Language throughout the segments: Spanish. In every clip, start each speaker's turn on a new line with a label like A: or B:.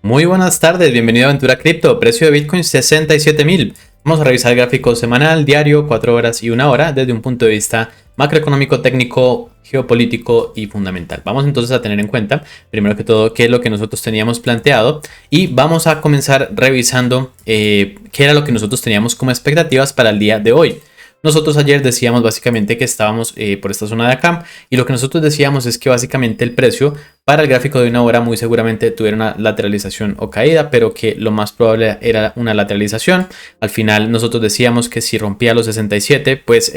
A: Muy buenas tardes, bienvenido a Aventura Cripto, precio de Bitcoin 67.000. Vamos a revisar el gráfico semanal, diario, 4 horas y 1 hora desde un punto de vista macroeconómico, técnico, geopolítico y fundamental. Vamos entonces a tener en cuenta, primero que todo, qué es lo que nosotros teníamos planteado y vamos a comenzar revisando qué era lo que nosotros teníamos como expectativas para el día de hoy. Nosotros ayer decíamos básicamente que estábamos por esta zona de acá y lo que nosotros decíamos es que básicamente el precio para el gráfico de una hora muy seguramente tuviera una lateralización o caída, pero que lo más probable era una lateralización. Al final nosotros decíamos que si rompía los 67, pues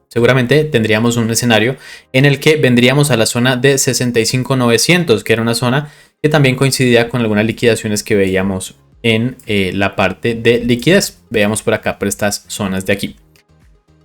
A: seguramente tendríamos un escenario en el que vendríamos a la zona de 65.900, que era una zona que también coincidía con algunas liquidaciones que veíamos en la parte de liquidez. Veamos por acá, por estas zonas de aquí.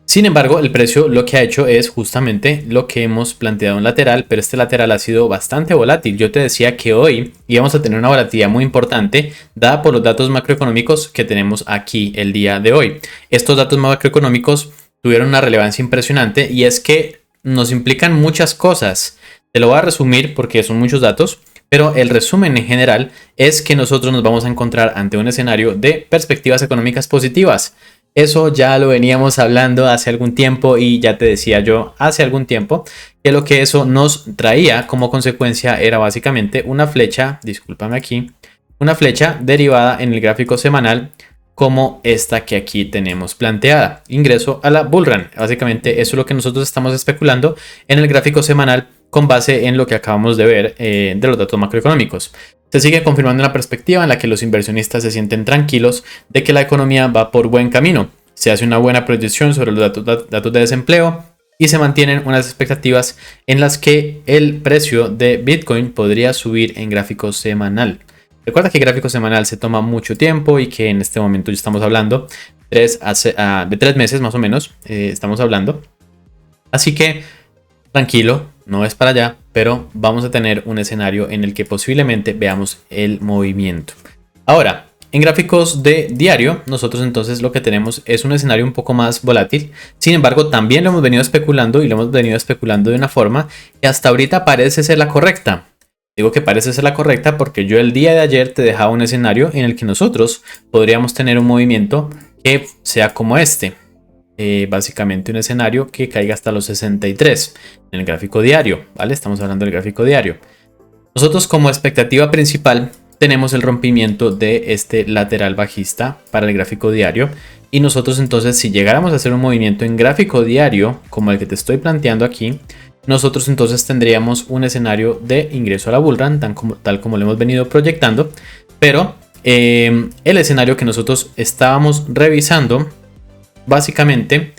A: Sin embargo, el precio lo que ha hecho es justamente lo que hemos planteado en lateral, pero este lateral ha sido bastante volátil. Yo te decía que hoy íbamos a tener una volatilidad muy importante dada por los datos macroeconómicos que tenemos aquí el día de hoy. Estos datos macroeconómicos tuvieron una relevancia impresionante y es que nos implican muchas cosas. Te lo voy a resumir porque son muchos datos, pero el resumen en general es que nosotros nos vamos a encontrar ante un escenario de perspectivas económicas positivas. Eso ya lo veníamos hablando hace algún tiempo y ya te decía yo hace algún tiempo que lo que eso nos traía como consecuencia era básicamente una flecha, discúlpame aquí, una flecha derivada en el gráfico semanal como esta que aquí tenemos planteada. Ingreso a la bull run. Básicamente eso es lo que nosotros estamos especulando en el gráfico semanal con base en lo que acabamos de ver de los datos macroeconómicos. Se sigue confirmando una perspectiva en la que los inversionistas se sienten tranquilos de que la economía va por buen camino. Se hace una buena proyección sobre los datos de desempleo y se mantienen unas expectativas en las que el precio de Bitcoin podría subir en gráfico semanal. Recuerda que gráfico semanal se toma mucho tiempo y que en este momento ya estamos hablando de 3 meses más o menos. Estamos hablando. Así que tranquilo, no es para allá, pero vamos a tener un escenario en el que posiblemente veamos el movimiento. Ahora, en gráficos de diario, nosotros entonces lo que tenemos es un escenario un poco más volátil. Sin embargo, también lo hemos venido especulando y lo hemos venido especulando de una forma que hasta ahorita parece ser la correcta. Digo que parece ser la correcta porque yo el día de ayer te dejaba un escenario en el que nosotros podríamos tener un movimiento que sea como este. Básicamente un escenario que caiga hasta los 63 en el gráfico diario, ¿vale? Estamos hablando del gráfico diario. Nosotros como expectativa principal tenemos el rompimiento de este lateral bajista para el gráfico diario y nosotros entonces si llegáramos a hacer un movimiento en gráfico diario como el que te estoy planteando aquí, nosotros entonces tendríamos un escenario de ingreso a la bull run tal como lo hemos venido proyectando, pero el escenario que nosotros estábamos revisando básicamente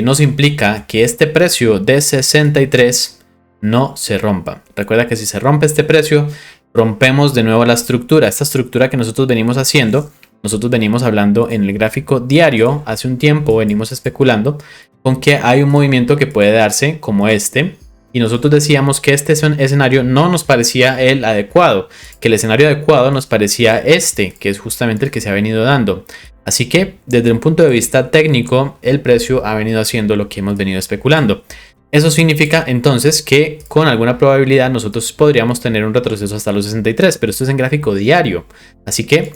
A: nos implica que este precio de 63 no se rompa. Recuerda que si se rompe este precio, rompemos de nuevo la estructura. Esta estructura que nosotros venimos haciendo, nosotros venimos hablando en el gráfico diario, hace un tiempo venimos especulando con que hay un movimiento que puede darse como este. Y nosotros decíamos que este escenario no nos parecía el adecuado, que el escenario adecuado nos parecía este, que es justamente el que se ha venido dando. Así que desde un punto de vista técnico, el precio ha venido haciendo lo que hemos venido especulando. Eso significa entonces que con alguna probabilidad nosotros podríamos tener un retroceso hasta los 63, pero esto es en gráfico diario. Así que,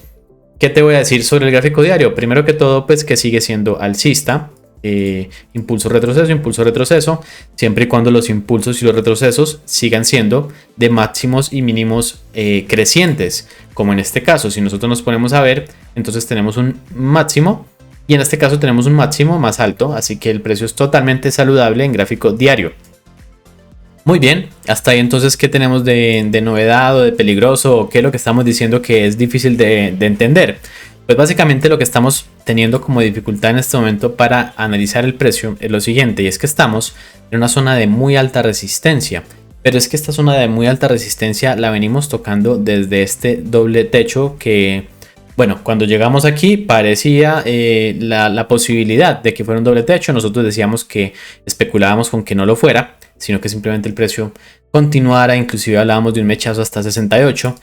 A: ¿qué te voy a decir sobre el gráfico diario? Primero que todo, pues que sigue siendo alcista. Impulso, retroceso, siempre y cuando los impulsos y los retrocesos sigan siendo de máximos y mínimos crecientes, como en este caso. Si nosotros nos ponemos a ver, entonces tenemos un máximo y en este caso tenemos un máximo más alto, así que el precio es totalmente saludable en gráfico diario. Muy bien, hasta ahí entonces, ¿qué tenemos de novedad o de peligroso o qué es lo que estamos diciendo que es difícil de entender? Pues básicamente lo que estamos teniendo como dificultad en este momento para analizar el precio es lo siguiente, y es que estamos en una zona de muy alta resistencia, pero es que esta zona de muy alta resistencia la venimos tocando desde este doble techo que, bueno, cuando llegamos aquí parecía la posibilidad de que fuera un doble techo. Nosotros decíamos que especulábamos con que no lo fuera, sino que simplemente el precio continuara, inclusive hablábamos de un mechazo hasta 68.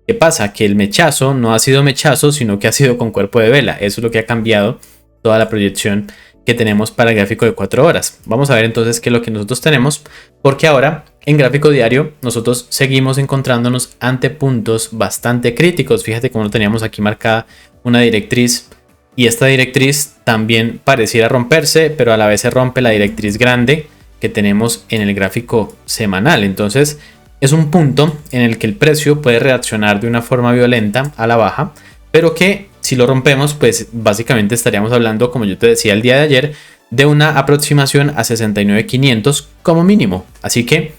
A: ¿Qué pasa? Que el mechazo no ha sido mechazo, sino que ha sido con cuerpo de vela. Eso es lo que ha cambiado toda la proyección que tenemos para el gráfico de 4 horas. Vamos a ver entonces qué es lo que nosotros tenemos, porque ahora en gráfico diario nosotros seguimos encontrándonos ante puntos bastante críticos. Fíjate cómo lo teníamos aquí marcada una directriz, y esta directriz también pareciera romperse, pero a la vez se rompe la directriz grande que tenemos en el gráfico semanal. Entonces es un punto en el que el precio puede reaccionar de una forma violenta a la baja, pero que si lo rompemos, pues básicamente estaríamos hablando, como yo te decía el día de ayer, de una aproximación a 69.500 como mínimo. Así que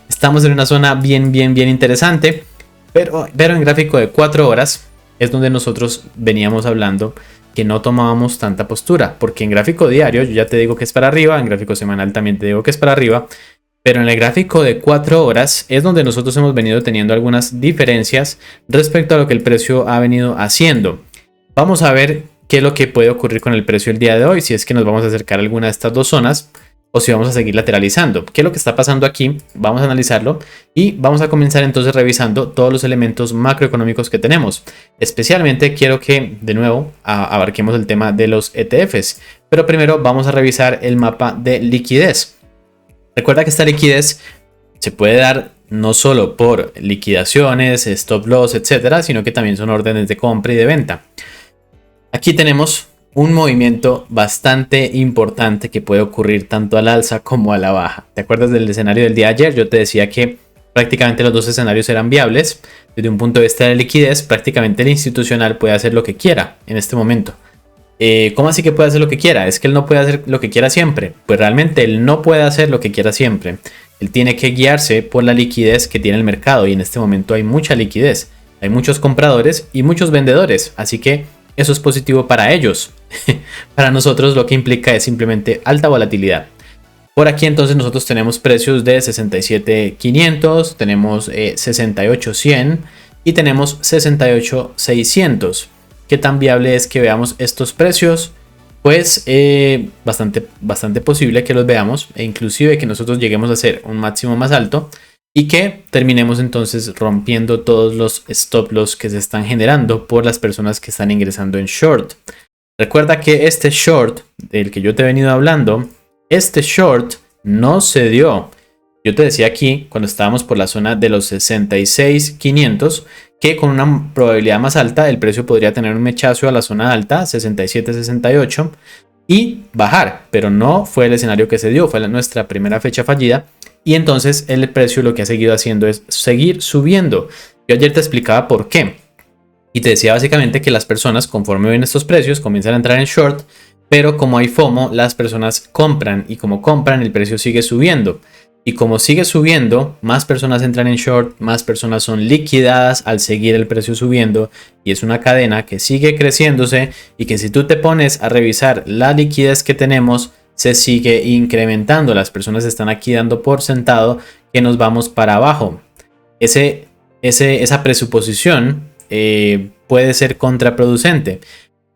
A: estamos en una zona bien interesante, pero en gráfico de 4 horas es donde nosotros veníamos hablando que no tomábamos tanta postura, porque en gráfico diario yo ya te digo que es para arriba, en gráfico semanal también te digo que es para arriba, pero en el gráfico de 4 horas es donde nosotros hemos venido teniendo algunas diferencias respecto a lo que el precio ha venido haciendo. Vamos a ver qué es lo que puede ocurrir con el precio el día de hoy, si es que nos vamos a acercar a alguna de estas dos zonas o si vamos a seguir lateralizando. ¿Qué es lo que está pasando aquí? Vamos a analizarlo y vamos a comenzar entonces revisando todos los elementos macroeconómicos que tenemos. Especialmente quiero que de nuevo abarquemos el tema de los ETFs, pero primero vamos a revisar el mapa de liquidez. Recuerda que esta liquidez se puede dar no solo por liquidaciones, stop loss, etcétera, sino que también son órdenes de compra y de venta. Aquí tenemos un movimiento bastante importante que puede ocurrir tanto al alza como a la baja. ¿Te acuerdas del escenario del día de ayer? Yo te decía que prácticamente los dos escenarios eran viables. Desde un punto de vista de liquidez, prácticamente el institucional puede hacer lo que quiera en este momento. ¿Cómo así que puede hacer lo que quiera? Es que él no puede hacer lo que quiera siempre. Pues realmente él no puede hacer lo que quiera siempre. Él tiene que guiarse por la liquidez que tiene el mercado, y en este momento hay mucha liquidez. Hay muchos compradores y muchos vendedores, así que eso es positivo para ellos. Para nosotros lo que implica es simplemente alta volatilidad. Por aquí entonces nosotros tenemos precios de 67.500, tenemos 68.100 y tenemos 68.600. ¿Qué tan viable es que veamos estos precios? Pues bastante posible que los veamos, e inclusive que nosotros lleguemos a hacer un máximo más alto y que terminemos entonces rompiendo todos los stop loss que se están generando por las personas que están ingresando en short. Recuerda que este short del que yo te he venido hablando, este short no se dio. Yo te decía aquí, cuando estábamos por la zona de los 66.500, que con una probabilidad más alta el precio podría tener un mechazo a la zona alta, 67.68, y bajar, pero no fue el escenario que se dio, fue nuestra primera fecha fallida, y entonces el precio lo que ha seguido haciendo es seguir subiendo. Yo ayer te explicaba por qué, y te decía básicamente que las personas, conforme ven estos precios, comienzan a entrar en short, pero como hay FOMO, las personas compran, y como compran, el precio sigue subiendo. Y como sigue subiendo, más personas entran en short, más personas son liquidadas al seguir el precio subiendo, y es una cadena que sigue creciéndose, y que si tú te pones a revisar la liquidez que tenemos, se sigue incrementando. Las personas están aquí dando por sentado que nos vamos para abajo. Esa presuposición puede ser contraproducente.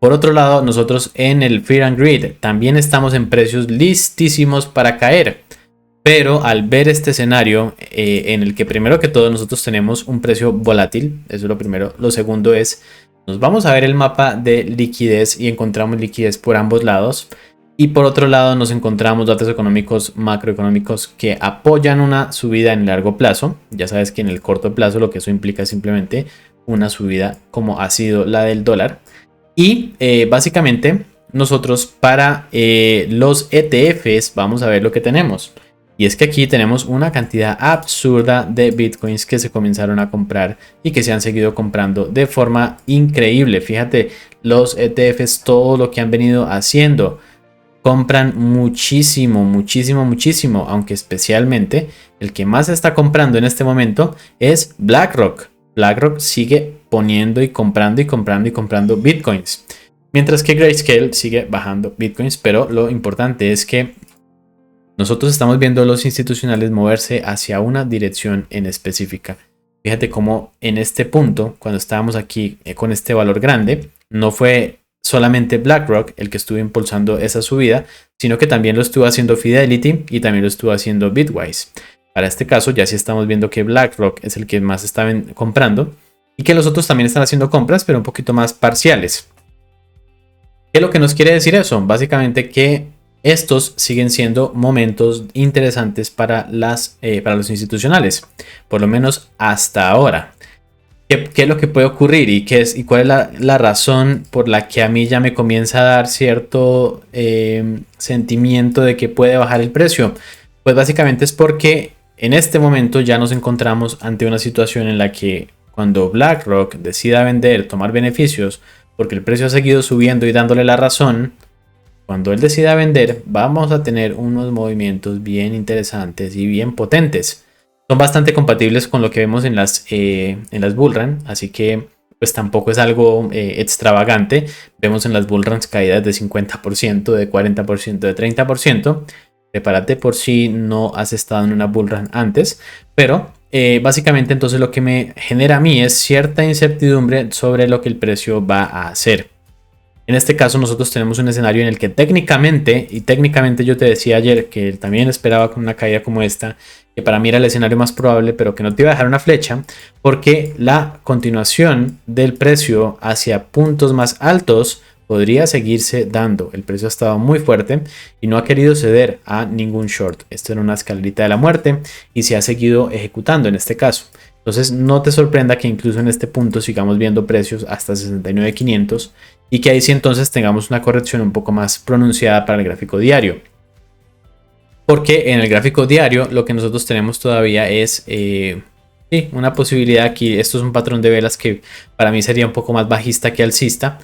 A: Por otro lado, nosotros en el Fear and Greed también estamos en precios listísimos para caer. Pero al ver este escenario en el que primero que todo nosotros tenemos un precio volátil, eso es lo primero. Lo segundo es, nos vamos a ver el mapa de liquidez y encontramos liquidez por ambos lados. Y por otro lado nos encontramos datos económicos, macroeconómicos que apoyan una subida en el largo plazo. Ya sabes que en el corto plazo lo que eso implica es simplemente una subida como ha sido la del dólar. Y básicamente nosotros para los ETFs vamos a ver lo que tenemos. Y es que aquí tenemos una cantidad absurda de bitcoins que se comenzaron a comprar y que se han seguido comprando de forma increíble. Fíjate, los ETFs, todo lo que han venido haciendo, compran muchísimo, aunque especialmente el que más está comprando en este momento es BlackRock. BlackRock sigue poniendo y comprando bitcoins, mientras que Grayscale sigue bajando bitcoins, pero lo importante es que nosotros estamos viendo a los institucionales moverse hacia una dirección en específica. Fíjate cómo en este punto, cuando estábamos aquí con este valor grande, no fue solamente BlackRock el que estuvo impulsando esa subida, sino que también lo estuvo haciendo Fidelity y también lo estuvo haciendo Bitwise. Para este caso ya sí estamos viendo que BlackRock es el que más está comprando y que los otros también están haciendo compras, pero un poquito más parciales. ¿Qué es lo que nos quiere decir eso? Básicamente que estos siguen siendo momentos interesantes para los institucionales, por lo menos hasta ahora. ¿Qué es lo que puede ocurrir y cuál es la razón por la que a mí ya me comienza a dar cierto sentimiento de que puede bajar el precio? Pues básicamente es porque en este momento ya nos encontramos ante una situación en la que cuando BlackRock decida vender, tomar beneficios, porque el precio ha seguido subiendo y dándole la razón, cuando él decida vender, vamos a tener unos movimientos bien interesantes y bien potentes. Son bastante compatibles con lo que vemos en las bullrun, así que pues tampoco es algo extravagante. Vemos en las bullruns caídas de 50%, de 40%, de 30%. Prepárate por si no has estado en una bullrun antes, pero básicamente entonces lo que me genera a mí es cierta incertidumbre sobre lo que el precio va a hacer. En este caso nosotros tenemos un escenario en el que técnicamente yo te decía ayer que también esperaba con una caída como esta, que para mí era el escenario más probable, pero que no te iba a dejar una flecha, porque la continuación del precio hacia puntos más altos podría seguirse dando. El precio ha estado muy fuerte y no ha querido ceder a ningún short. Esto era una escalerita de la muerte y se ha seguido ejecutando en este caso. Entonces no te sorprenda que incluso en este punto sigamos viendo precios hasta 69.500 y que ahí sí entonces tengamos una corrección un poco más pronunciada para el gráfico diario. Porque en el gráfico diario lo que nosotros tenemos todavía es una posibilidad aquí. Esto es un patrón de velas que para mí sería un poco más bajista que alcista.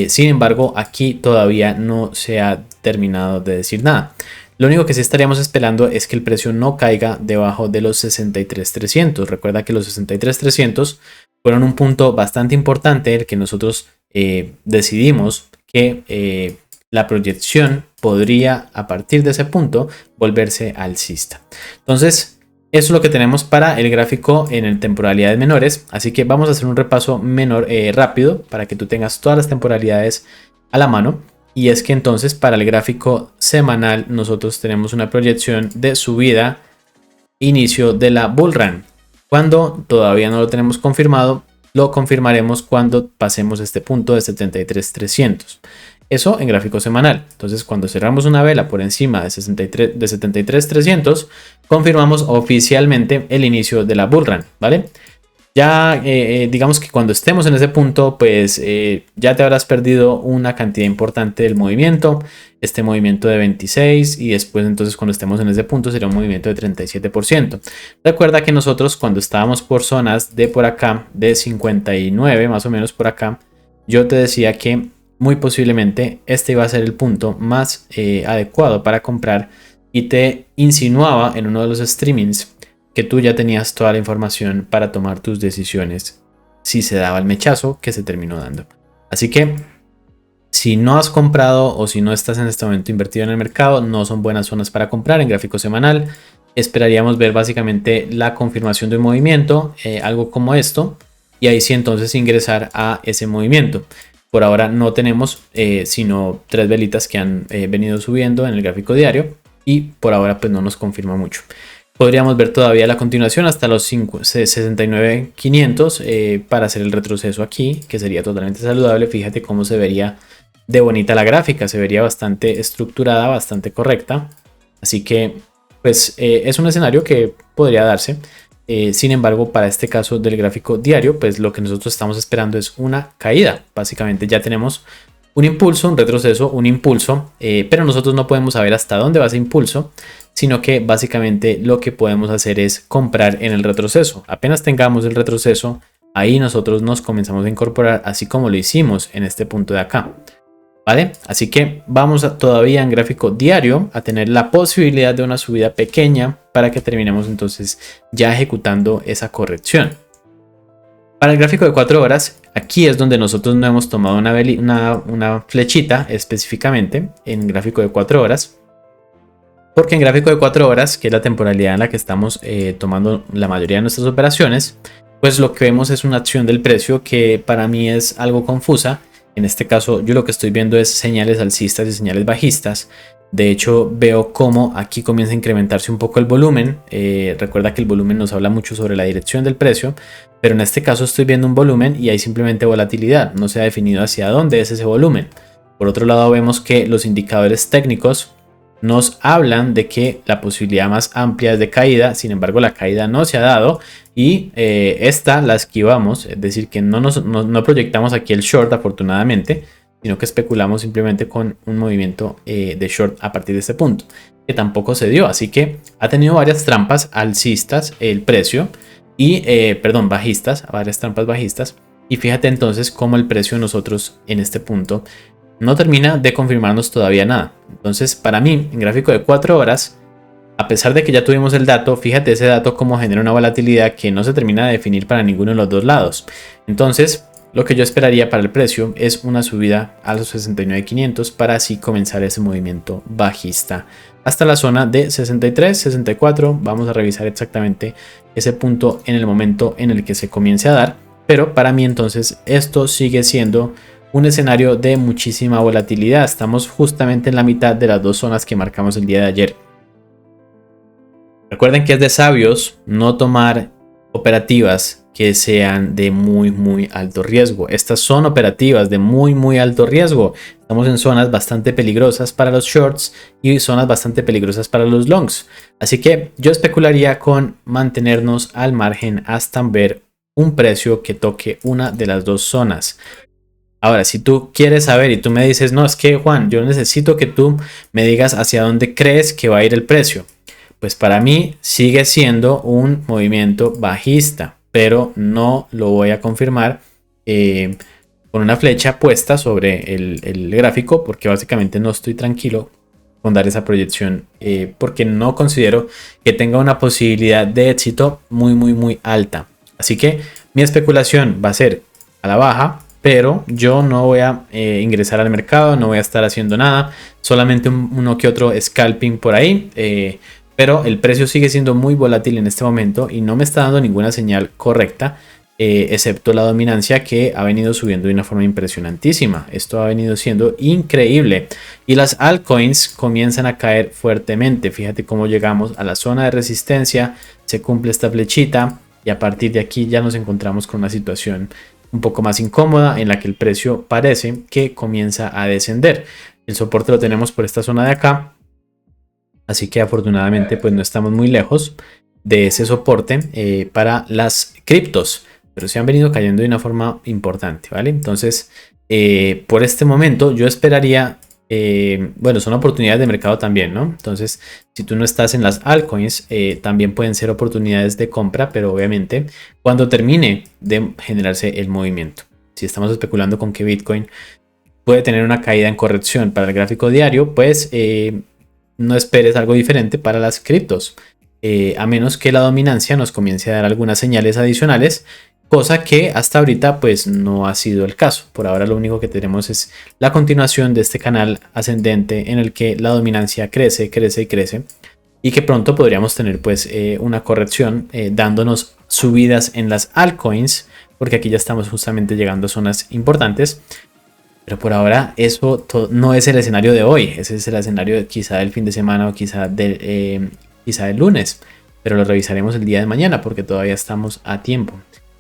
A: Sin embargo, aquí todavía no se ha terminado de decir nada. Lo único que sí estaríamos esperando es que el precio no caiga debajo de los 63.300. Recuerda que los 63.300 fueron un punto bastante importante el que nosotros decidimos que la proyección podría a partir de ese punto volverse alcista. Entonces eso es lo que tenemos para el gráfico en temporalidades menores, así que vamos a hacer un repaso rápido para que tú tengas todas las temporalidades a la mano. Y es que entonces para el gráfico semanal nosotros tenemos una proyección de subida inicio de la bull run. Cuando todavía no lo tenemos confirmado, lo confirmaremos cuando pasemos este punto de 73.300. Eso en gráfico semanal. Entonces cuando cerramos una vela por encima de 73.300, confirmamos oficialmente el inicio de la bull run, ¿vale? Ya digamos que cuando estemos en ese punto, pues ya te habrás perdido una cantidad importante del movimiento, este movimiento de 26 y después entonces cuando estemos en ese punto sería un movimiento de 37%. Recuerda que nosotros cuando estábamos por zonas de por acá, de 59 más o menos por acá, yo te decía que muy posiblemente este iba a ser el punto más adecuado para comprar y te insinuaba en uno de los streamings que tú ya tenías toda la información para tomar tus decisiones si se daba el mechazo que se terminó dando. Así que si no has comprado o si no estás en este momento invertido en el mercado, no son buenas zonas para comprar en gráfico semanal. Esperaríamos ver básicamente la confirmación de un movimiento, algo como esto, y ahí sí entonces ingresar a ese movimiento. Por ahora no tenemos sino 3 velitas que han venido subiendo en el gráfico diario y por ahora pues no nos confirma mucho. Podríamos ver todavía la continuación hasta los 69.500 para hacer el retroceso aquí, que sería totalmente saludable. Fíjate cómo se vería de bonita la gráfica, se vería bastante estructurada, bastante correcta. Así que pues es un escenario que podría darse. Sin embargo, para este caso del gráfico diario, pues lo que nosotros estamos esperando es una caída. Básicamente ya tenemos un impulso, un retroceso, un impulso, pero nosotros no podemos saber hasta dónde va ese impulso, sino que básicamente lo que podemos hacer es comprar en el retroceso. Apenas tengamos el retroceso, ahí nosotros nos comenzamos a incorporar, así como lo hicimos en este punto de acá. ¿Vale? Así que vamos todavía en gráfico diario a tener la posibilidad de una subida pequeña para que terminemos entonces ya ejecutando esa corrección. Para el gráfico de 4 horas, aquí es donde nosotros no hemos tomado una flechita específicamente en gráfico de 4 horas. Porque en gráfico de 4 horas, que es la temporalidad en la que estamos tomando la mayoría de nuestras operaciones, pues lo que vemos es una acción del precio que para mí es algo confusa. En este caso yo lo que estoy viendo es señales alcistas y señales bajistas. De hecho veo cómo aquí comienza a incrementarse un poco el volumen. Recuerda que el volumen nos habla mucho sobre la dirección del precio, pero en este caso estoy viendo un volumen y hay simplemente volatilidad. No se ha definido hacia dónde es ese volumen. Por otro lado, vemos que los indicadores técnicos nos hablan de que la posibilidad más amplia es de caída. Sin embargo, la caída no se ha dado y esta la esquivamos, es decir, que no proyectamos aquí el short afortunadamente, sino que especulamos simplemente con un movimiento de short a partir de este punto, que tampoco se dio. Así que ha tenido varias trampas alcistas el precio y, bajistas, varias trampas bajistas. Y fíjate entonces cómo el precio de nosotros en este punto no termina de confirmarnos todavía nada. Entonces, para mí, en gráfico de 4 horas, a pesar de que ya tuvimos el dato, fíjate ese dato cómo genera una volatilidad que no se termina de definir para ninguno de los dos lados. Entonces, lo que yo esperaría para el precio es una subida a los 69.500 para así comenzar ese movimiento bajista hasta la zona de 63, 64. Vamos a revisar exactamente ese punto en el momento en el que se comience a dar. Pero para mí entonces esto sigue siendo un escenario de muchísima volatilidad. Estamos justamente en la mitad de las dos zonas que marcamos el día de ayer. Recuerden que es de sabios no tomar operativas que sean de muy alto riesgo. Estas son operativas de muy alto riesgo. Estamos en zonas bastante peligrosas para los shorts y zonas bastante peligrosas para los longs. Así que yo especularía con mantenernos al margen hasta ver un precio que toque una de las dos zonas. Ahora, si tú quieres saber y tú me dices, no, es que Juan, yo necesito que tú me digas hacia dónde crees que va a ir el precio. Pues para mí sigue siendo un movimiento bajista, pero no lo voy a confirmar con una flecha puesta sobre el gráfico, porque básicamente no estoy tranquilo con dar esa proyección, porque no considero que tenga una posibilidad de éxito muy alta. Así que mi especulación va a ser a la baja, pero yo no voy a ingresar al mercado, no voy a estar haciendo nada, solamente uno que otro scalping por ahí, pero el precio sigue siendo muy volátil en este momento y no me está dando ninguna señal correcta, excepto la dominancia que ha venido subiendo de una forma impresionantísima. Esto ha venido siendo increíble y las altcoins comienzan a caer fuertemente. Fíjate cómo llegamos a la zona de resistencia, se cumple esta flechita y a partir de aquí ya nos encontramos con una situación un poco más incómoda en la que el precio parece que comienza a descender. El soporte lo tenemos por esta zona de acá, así que afortunadamente pues no estamos muy lejos de ese soporte para las criptos, pero se han venido cayendo de una forma importante, ¿vale? Entonces por este momento yo esperaría, bueno, son oportunidades de mercado también, ¿no? Entonces si tú no estás en las altcoins, también pueden ser oportunidades de compra, pero obviamente cuando termine de generarse el movimiento. Si estamos especulando con que Bitcoin puede tener una caída en corrección para el gráfico diario, pues no esperes algo diferente para las criptos, a menos que la dominancia nos comience a dar algunas señales adicionales, cosa que hasta ahorita pues no ha sido el caso. Por ahora lo único que tenemos es la continuación de este canal ascendente en el que la dominancia crece y que pronto podríamos tener pues una corrección dándonos subidas en las altcoins, porque aquí ya estamos justamente llegando a zonas importantes. Pero por ahora eso no es el escenario de hoy, ese es el escenario quizá del fin de semana o quizá del lunes, pero lo revisaremos el día de mañana porque todavía estamos a tiempo.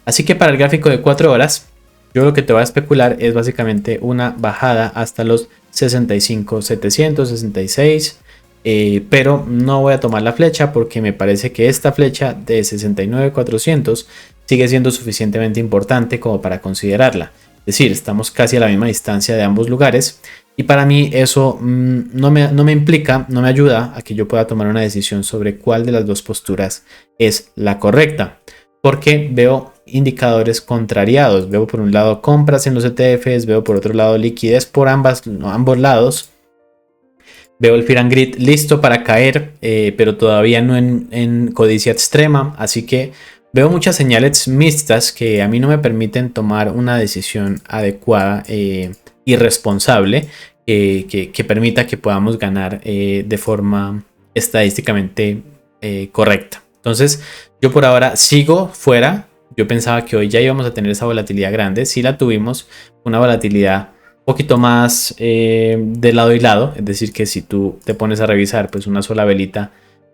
A: Así que para el gráfico de 4 horas, yo lo que te voy a especular es básicamente una bajada hasta los 65.700, 66, pero no voy a tomar la flecha porque me parece que esta flecha de 69.400 sigue siendo suficientemente importante como para considerarla. Es decir, estamos casi a la misma distancia de ambos lugares y para mí eso no me implica, no me ayuda a que yo pueda tomar una decisión sobre cuál de las dos posturas es la correcta, porque veo indicadores contrariados. Veo por un lado compras en los ETFs, veo por otro lado liquidez por ambos lados. Veo el Fear and Greed listo para caer, pero todavía no en codicia extrema, así que veo muchas señales mixtas que a mí no me permiten tomar una decisión adecuada y responsable que permita que podamos ganar de forma estadísticamente correcta. Entonces yo por ahora sigo fuera. Yo pensaba que hoy ya íbamos a tener esa volatilidad grande. Sí la tuvimos, una volatilidad un poquito más de lado y lado. Es decir, que si tú te pones a revisar, pues una sola velita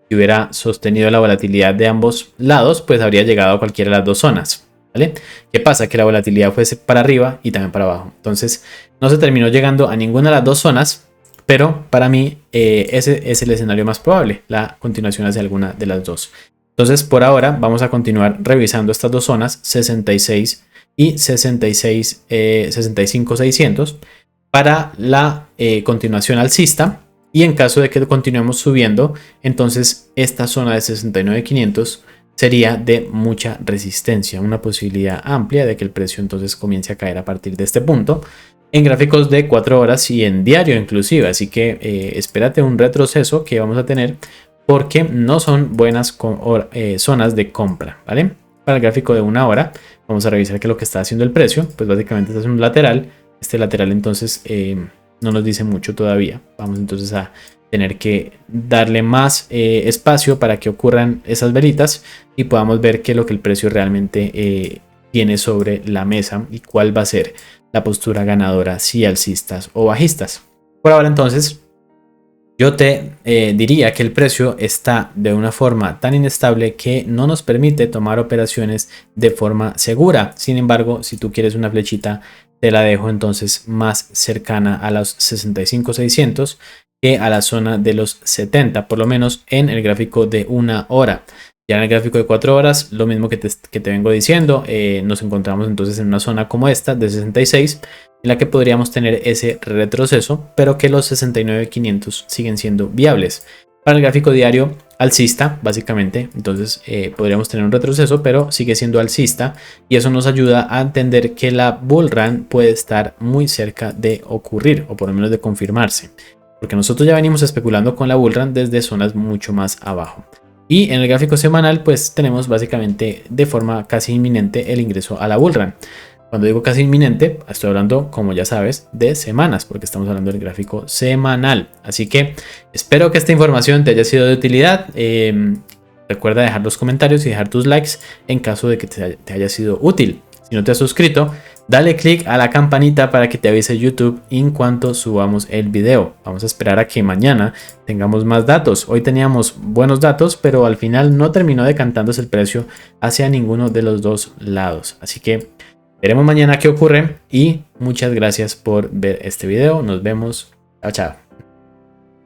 A: que hubiera sostenido la volatilidad de ambos lados, pues habría llegado a cualquiera de las dos zonas. ¿vale? ¿Qué pasa? Que la volatilidad fuese para arriba y también para abajo. Entonces no se terminó llegando a ninguna de las dos zonas, pero para mí ese es el escenario más probable, la continuación hacia alguna de las dos. Entonces por ahora vamos a continuar revisando estas dos zonas, 66 y 65,600 para la continuación alcista. Y en caso de que continuemos subiendo, entonces esta zona de 69,500 sería de mucha resistencia, una posibilidad amplia de que el precio entonces comience a caer a partir de este punto en gráficos de 4 horas y en diario inclusive. Así que espérate un retroceso que vamos a tener porque no son buenas zonas de compra, ¿vale? Para el gráfico de 1 hora vamos a revisar qué es lo que está haciendo el precio. Pues básicamente está haciendo un lateral. Este lateral entonces no nos dice mucho todavía. Vamos entonces a tener que darle más espacio para que ocurran esas velitas y podamos ver qué es lo que el precio realmente tiene sobre la mesa y cuál va a ser la postura ganadora, si alcistas o bajistas. Por ahora entonces yo te diría que el precio está de una forma tan inestable que no nos permite tomar operaciones de forma segura. Sin embargo, si tú quieres una flechita, te la dejo entonces más cercana a los 65,600 que a la zona de los 70, por lo menos en el gráfico de 1 hora. Ya en el gráfico de 4 horas, lo mismo que te vengo diciendo, nos encontramos entonces en una zona como esta de 66, en la que podríamos tener ese retroceso, pero que los 69,500 siguen siendo viables. Para el gráfico diario alcista, básicamente, entonces podríamos tener un retroceso, pero sigue siendo alcista, y eso nos ayuda a entender que la bull run puede estar muy cerca de ocurrir, o por lo menos de confirmarse, porque nosotros ya venimos especulando con la bull run desde zonas mucho más abajo. Y en el gráfico semanal pues tenemos básicamente de forma casi inminente el ingreso a la bull run. Cuando digo casi inminente, estoy hablando, como ya sabes, de semanas, porque estamos hablando del gráfico semanal. Así que espero que esta información te haya sido de utilidad. Recuerda dejar los comentarios y dejar tus likes en caso de que te haya sido útil. Si no te has suscrito, dale click a la campanita para que te avise YouTube en cuanto subamos el video. Vamos a esperar a que mañana tengamos más datos. Hoy teníamos buenos datos, pero al final no terminó decantándose el precio hacia ninguno de los dos lados. Así que veremos mañana qué ocurre y muchas gracias por ver este video. Nos vemos. Chao, chao.